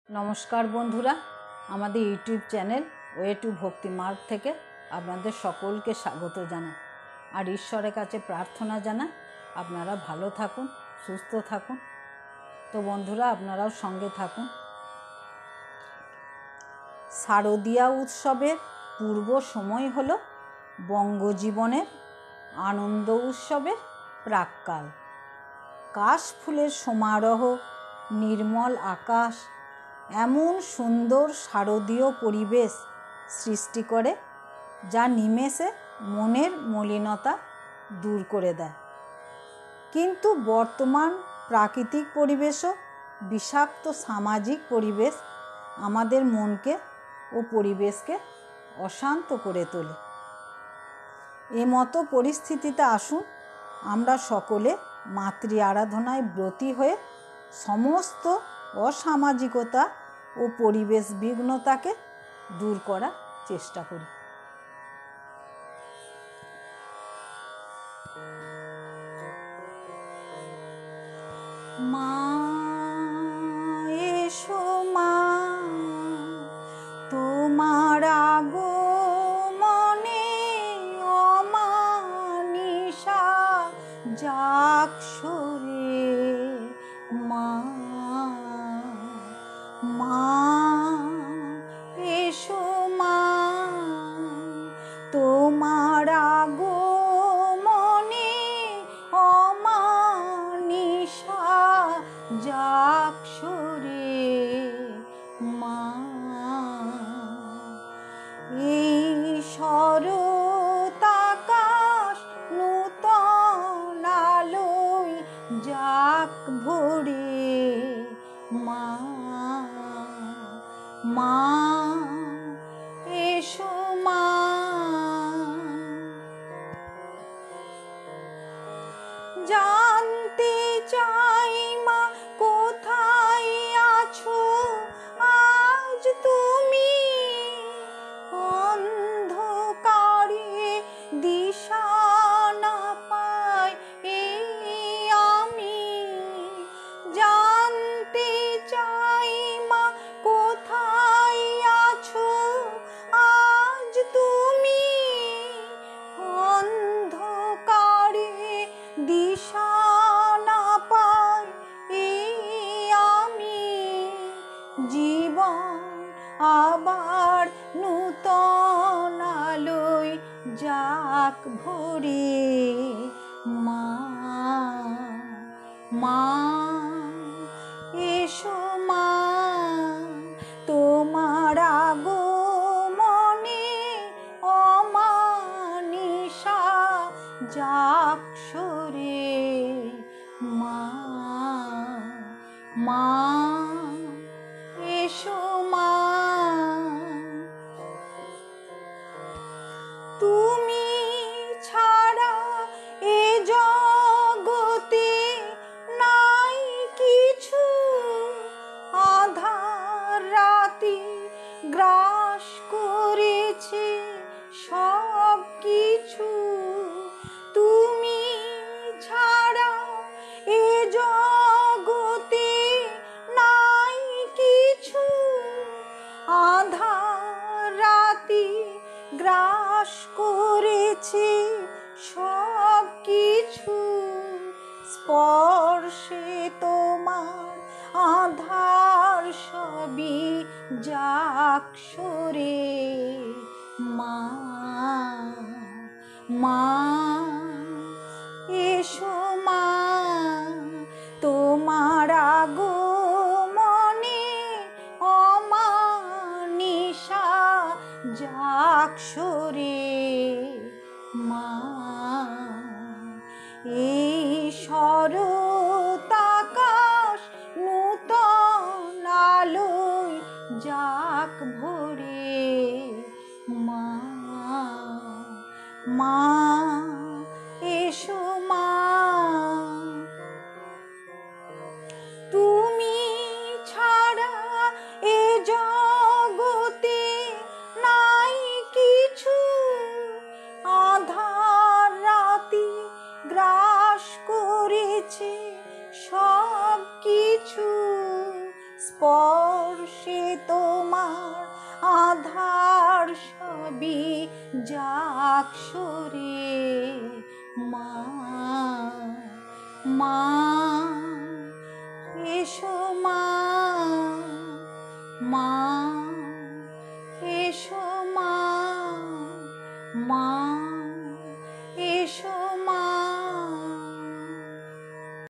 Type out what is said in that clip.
নমস্কার বন্ধুরা, আমাদের ইউটিউব চ্যানেল ওয়ে টু ভক্তি মার্গ থেকে আপনাদের সকলকে স্বাগত জানাই। আর ঈশ্বরের কাছে প্রার্থনা জানাই আপনারা ভালো থাকুন, সুস্থ থাকুন। তো বন্ধুরা, আপনারাও সঙ্গে থাকুন। শারদীয়া উৎসবের পূর্ব সময় হলো বঙ্গজীবনের আনন্দ উৎসবের প্রাক্কাল। কাশফুলের সমারোহ, নির্মল আকাশ এমন সুন্দর শারদীয় পরিবেশ সৃষ্টি করে যা নিমেষে মনের মলিনতা দূর করে দেয়। কিন্তু বর্তমান প্রাকৃতিক পরিবেশও বিষাক্ত সামাজিক পরিবেশ আমাদের মনকে ও পরিবেশকে অশান্ত করে তোলে। এমতো পরিস্থিতিতে আসুন আমরা সকলে মাতৃ আরাধনায় ব্রতী হয়ে সমস্ত অসামাজিকতা ও পরিবেশ বিঘ্নতাকে দূর করার চেষ্টা করি। মা এসো মা, তোমার আগমনে অমানিসা যাক সরে। মা মা এসো মা, তোমার আগমনে অমানিসা যাক সরে। মা এই শরৎ আকাশ নূতন আলোয় যাক ভরে। মা মা এসো মা। জানতে চাই মা কোথায় আছো আজ তুমি, অন্ধকারে দিশা না পাই এই আমি। জানতে চাই মা কোথায় আছো আজ তুমি, অন্ধকারে দিশা না পাই এই আমি। জীবন আবার নূতন আলোয় যাক ভরে। মা মা এসো মা, তোমার আগমনে অমানিসা যাক সরে। মা মা এসো মা। তুমি ছাড়া এ জগতে নাই কিছু, আধার রাতি গ্রাস করেছে সব কিছু। তুমি ছাড়া এ জগতে নাই কিছু, আধার রাতি গ্রাস করেছে সব কিছু। স্পর্শে তোমার আধার সবই যাক সরে। মা মা এসো মা, তোমার আগমনে অমানিসা যাক সরে। মা এই শরৎ আকাশ নূতন আলোয় যাক ভরে। মা মা এসো মা। তুমি ছাড়া এ জগতে নাই কিছু, আধার রাতি গ্রাস করেছে সব কিছু। স্পর্শ সে তোমার আধার সবই যাক সরে। মা মা এসো মা, মা এসো মা, মা